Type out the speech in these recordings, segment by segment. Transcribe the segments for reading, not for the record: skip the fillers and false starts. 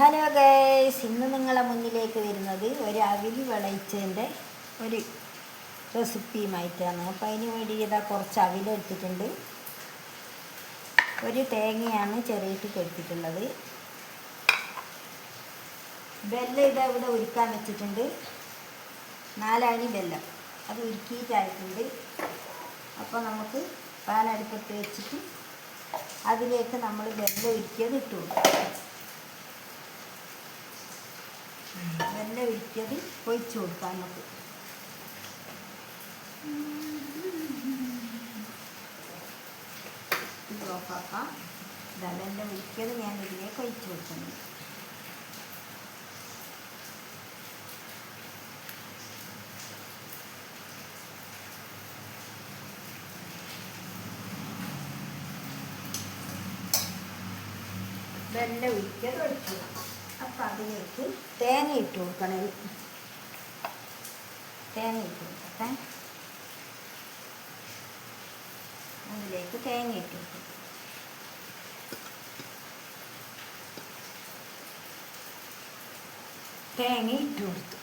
Hello guys, ഇന്ന് നിങ്ങളെ മുന്നിലേക്ക് വരുന്നത് ഒരു അവിൽ വിളയിച്ചതിൻ്റെ ഒരു റെസിപ്പിയുമായിട്ടാണ്. അപ്പോൾ അതിന് വേണ്ടി ഇതാ കുറച്ച് അവിലെടുത്തിട്ടുണ്ട്, ഒരു തേങ്ങയാണ് ചെറിയിട്ട് എടുത്തിട്ടുള്ളത്, വെല്ലം ഇതാ ഇവിടെ ഉരുക്കാൻ വെച്ചിട്ടുണ്ട്, 4 അണി വെല്ലം അത് ഉരുക്കിയിട്ടായിട്ടുണ്ട്. അപ്പോൾ നമുക്ക് പാൻ അടുപ്പത്ത് വെച്ചിട്ട് അതിലേക്ക് നമ്മൾ വെല്ലം ഉരുക്കിയത് ഇട്ട് കൊടുക്കാം. വെല്ലം ഉരുക്കിയത് ഒഴിച്ച് കൊടുക്കാം. നമുക്ക് ഇത് ഓഫാക്കാം. വെല്ലം ഉരുക്കിയത് ഞാൻ ഇതിലേക്ക് ഒഴിച്ച് കൊടുക്കുന്നു. വെല്ലം ഉരുക്കിയത് ഒഴിച്ചു കൊടുക്കാം. അപ്പം അതിലേക്ക് തേങ്ങ ഇട്ട് കൊടുക്കണം. തേങ്ങ ഇട്ട് കൊടുക്കട്ടെ. അതിലേക്ക് തേങ്ങ ഇട്ട് കൊടുക്കും. തേങ്ങ ഇട്ട് കൊടുത്തു.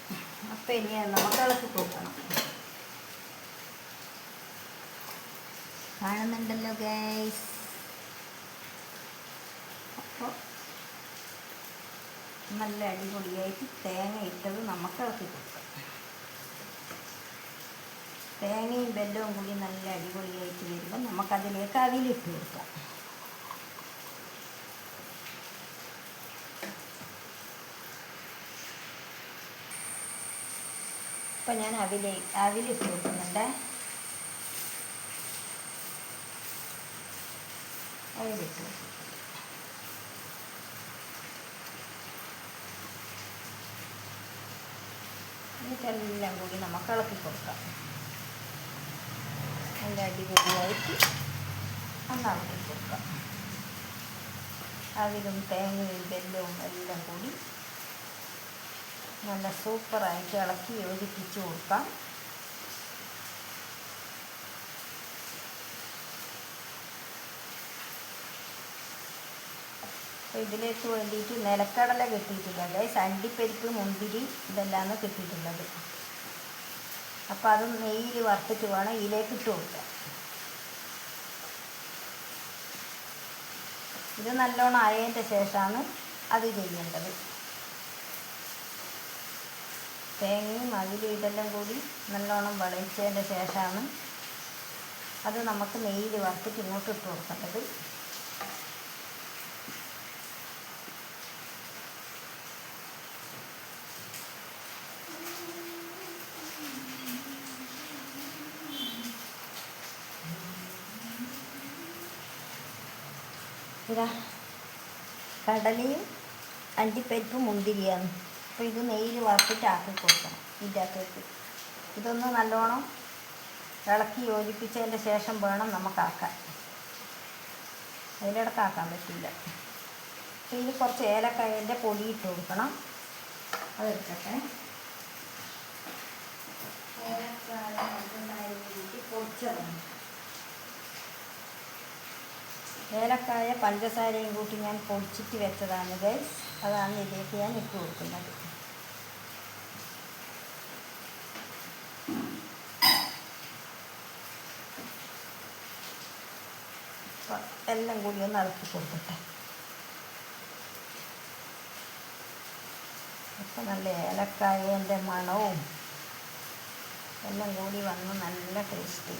അപ്പം ഇനി നമുക്ക് ഇളക്കി കൊടുക്കണം. കാണുന്നുണ്ടല്ലോ ഗൈസ്. അപ്പോൾ നല്ല അടിപൊളിയായിട്ട് തേങ്ങ ഇട്ടത് നമുക്ക് ഇളക്കി കൊടുക്കാം. തേങ്ങയും വെല്ലവും കൂടി നല്ല അടിപൊളിയായിട്ട് വരുമ്പോൾ നമുക്കതിലേക്ക് അവിലിട്ട് കൊടുക്കാം. ഇപ്പം ഞാൻ അവിലിട്ട് കൊടുക്കുന്നുണ്ട്. അവിലിട്ട് കൊടുക്കും. ഇതെല്ലാം കൂടി നമുക്ക് ഇളക്കി കൊടുക്കാം. നല്ല അടിപൊളിയായിട്ട് ഒന്ന് ഇളക്കി കൊടുക്കാം. അവിലും തേങ്ങയും വെല്ലവും എല്ലാം കൂടി നല്ല സൂപ്പറായിട്ട് ഇളക്കി യോജിപ്പിച്ച് കൊടുക്കാം. അപ്പോൾ ഇതിലേക്ക് വേണ്ടിയിട്ട് നിലക്കടല കിട്ടിയിട്ടില്ല, അണ്ടിപ്പരിപ്പ്, മുന്തിരി ഇതെല്ലാമാണ് കിട്ടിയിട്ടുള്ളത്. അപ്പോൾ അത് നെയ്യിൽ വറുത്തിട്ട് വേണം ഇതിലേക്ക് ഇട്ട് കൊടുക്കാൻ. ഇത് നല്ലോണം ആയതിൻ്റെ ശേഷമാണ് അത് ചെയ്യേണ്ടത്. തേങ്ങയും അവിലും ഇതെല്ലാം കൂടി നല്ലോണം വിളയിച്ചതിൻ്റെ ശേഷമാണ് അത് നമുക്ക് നെയ്യിൽ വറുത്തിട്ട് ഇങ്ങോട്ട് ഇട്ട് കൊടുക്കേണ്ടത്. ഇതാ കടലയും അണ്ടിപ്പരിപ്പും മുന്തിരിയാണ്. അപ്പോൾ ഇത് നെയ്യിൽ വറുത്തിട്ട് ആക്കി കൊടുക്കണം. ഇതിനകത്തേക്ക് ഇതൊന്ന് നല്ലോണം ഇളക്കി യോജിപ്പിച്ചതിൻ്റെ ശേഷം വേണം നമുക്കാക്കാൻ. അതിലിടക്കാക്കാൻ പറ്റില്ല. അപ്പോൾ ഇതിൽ കുറച്ച് ഏലക്കായൻ്റെ പൊടി ഇട്ട് കൊടുക്കണം. അതെടുക്കട്ടെ. ഏലക്കായ പൊടിച്ചതാണ്. ഏലക്കായ പഞ്ചസാരയും കൂട്ടി ഞാൻ പൊടിച്ചിട്ട് വെച്ചതാണ് ഗൈസ്. അതാണ് ഇതിലേക്ക് ഞാൻ ഇട്ട് കൊടുക്കുന്നത്. എല്ലാം കൂടി ഒന്ന് ഇളക്കി കൊടുക്കട്ടെ. അപ്പം നല്ല ഏലക്കായൻ്റെ മണവും എല്ലാം കൂടി വന്ന് നല്ല ടേസ്റ്റ്.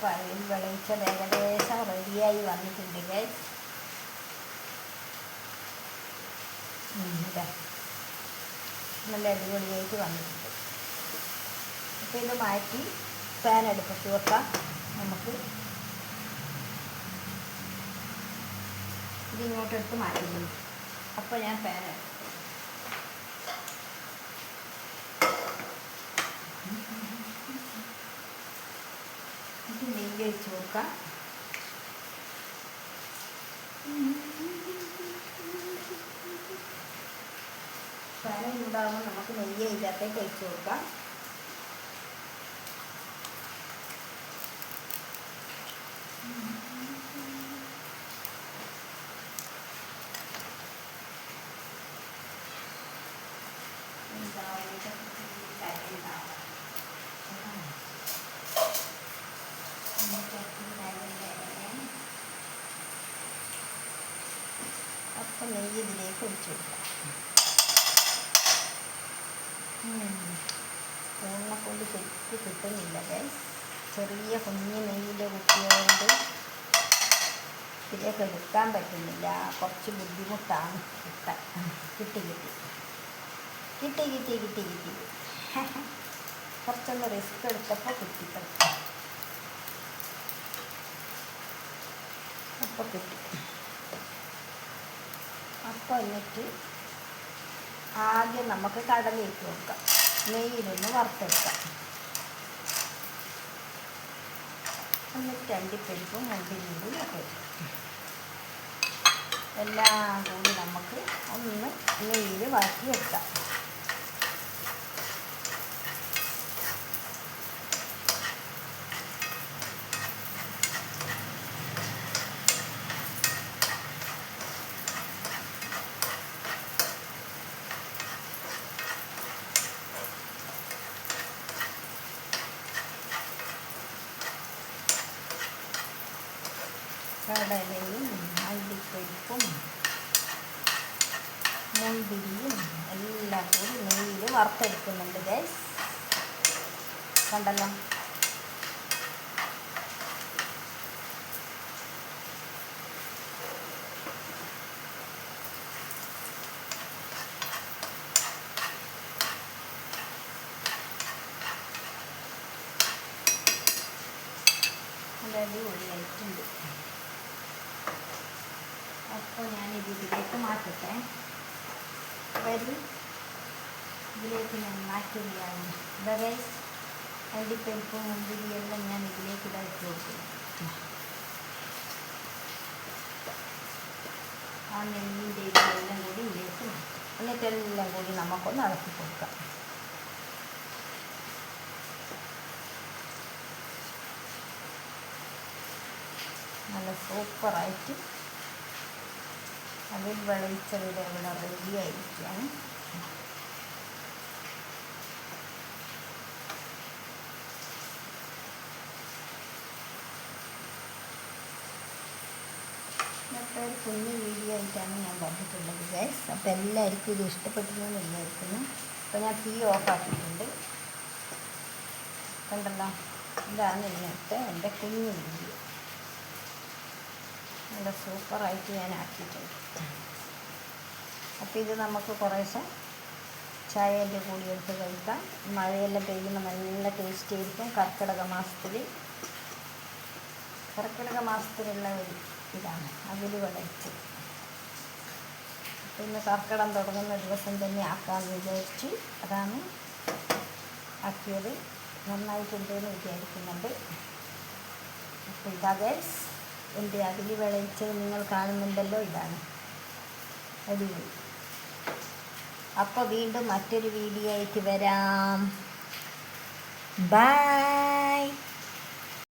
അപ്പോൾ അതിൽ വിളയിച്ചത് ഏകദേശം റെഡിയായി വന്നിട്ടുണ്ട് ഗൈസ്. ഇതാ നല്ല അടിപൊളിയായിട്ട് വന്നിട്ടുണ്ട്. അപ്പോൾ ഇത് മാറ്റി പാൻ അടുപ്പത്ത് വെക്കാം. നമുക്ക് ഇതിങ്ങോട്ടെടുത്ത് മാറ്റുന്നു. അപ്പോൾ ഞാൻ പാൻ ഇത് നെയ്യ് ഒഴിച്ച് കൊടുക്കാം. പാൻ ചൂടാകുമ്പോൾ നമുക്ക് നെയ്യ് ഇതിനകത്തേക്ക് ഒഴിച്ച് കൊടുക്കാം. അപ്പം നെയ്യ് ഇതിലേക്ക് ഒഴിച്ചു കൊടുക്കാം. സ്പൂണിനെ കൊണ്ട് ശരിക്കും കിട്ടുന്നില്ല ഗൈസ്. ചെറിയ കുഞ്ഞ് നെയ്യിൻ്റെ കുട്ടിയോണ്ട് ഇതിലേക്ക് എടുക്കാൻ പറ്റുന്നില്ല. കുറച്ച് ബുദ്ധിമുട്ടാണ്. കിട്ടി കുറച്ചൊന്ന് റിസ്ക് എടുത്തപ്പോൾ കിട്ടിക്കളി. അപ്പോൾ കിട്ടി. അപ്പോൾ എന്നിട്ട് ആദ്യം നമുക്ക് കടലയിട്ട് വെക്കാം. നെയ്യിലൊന്ന് വറുത്തെടുക്കാം. എന്നിട്ട് അണ്ടിപ്പരിപ്പും മുന്തിരിയും ഒക്കെ എല്ലാം കൂടി നമുക്ക് ഒന്ന് നെയ്യിൽ വഴറ്റിയെടുക്കാം. കടലയും അണ്ടിപ്പരിപ്പും മുന്തിരിയും എല്ലാം കൂടി നെയ്യിൽ വറുത്തെടുക്കുന്നുണ്ട് ഗൈസ്. കണ്ടല്ലോ. നല്ല അടിപൊളിയായിട്ടുണ്ട്. അപ്പോൾ ഞാനിത് ഇതിലേക്ക് മാറ്റട്ടെ. വരും ഇതിലേക്ക് ഞാൻ മാറ്റുകയാണ്. ഇതാ ഗൈസ്, അണ്ടിപ്പരിപ്പും മുന്തിരിയെല്ലാം ഞാൻ ഇതിലേക്ക് ഇതാക്കി കൊടുക്കുന്നു. ആ നെയ്യിൻ്റെ ഇതെല്ലാം കൂടി ഇതിലേക്ക് മാറ്റും. എന്നിട്ടെല്ലാം കൂടി നമുക്കൊന്ന് ഇളക്കി കൊടുക്കാം. നല്ല സൂപ്പറായിട്ട് അതിൽ വിളയിച്ചവിടെ ഇവിടെ റെഡിയായിരിക്കുകയാണ്. ഇന്നത്തെ ഒരു കുഞ്ഞു വീഡിയോ ആയിട്ടാണ് ഞാൻ പറഞ്ഞിട്ടുള്ളത് ഗൈസ്. അപ്പോൾ എല്ലാവർക്കും ഇത് ഇഷ്ടപ്പെട്ടിരുന്നു വിചാരിക്കുന്നു. അപ്പോൾ ഞാൻ തീ ഓഫാക്കിയിട്ടുണ്ട്. കണ്ടല്ലോ, ഇതാണ് ഇന്നത്തെ എൻ്റെ കുഞ്ഞു വീഡിയോ. നല്ല സൂപ്പറായിട്ട് ഞാൻ ആക്കിയിട്ടുണ്ട്. അപ്പോൾ ഇത് നമുക്ക് കുറേശ്ശെ ചായേൻ്റെ കൂടി എടുത്ത് കഴിക്കാം. മഴയെല്ലാം പെയ്യുന്ന നല്ല ടേസ്റ്റ് ആയിരിക്കും. കർക്കിടക മാസത്തിലുള്ള ഒരു ഇതാണ് അവിൽ വിളയിച്ച്. അപ്പോൾ ഇന്ന് കർക്കിടകം തുടങ്ങുന്ന ദിവസം തന്നെ ആക്കാമെന്ന് വിചാരിച്ചു. അതാണ് ആക്കിയത്. നന്നായിട്ടുണ്ടെന്ന് വിചാരിക്കുന്നുണ്ട്. അപ്പോൾ ഇതാ ഗൈസ്, എൻ്റെ അവിൽ വിളയിച്ചത് നിങ്ങൾ കാണുന്നുണ്ടല്ലോ. ഇതാണ് അടിപൊളി. അപ്പോൾ വീണ്ടും മറ്റൊരു വീഡിയോ ആയിട്ട് വരാം. ബൈ.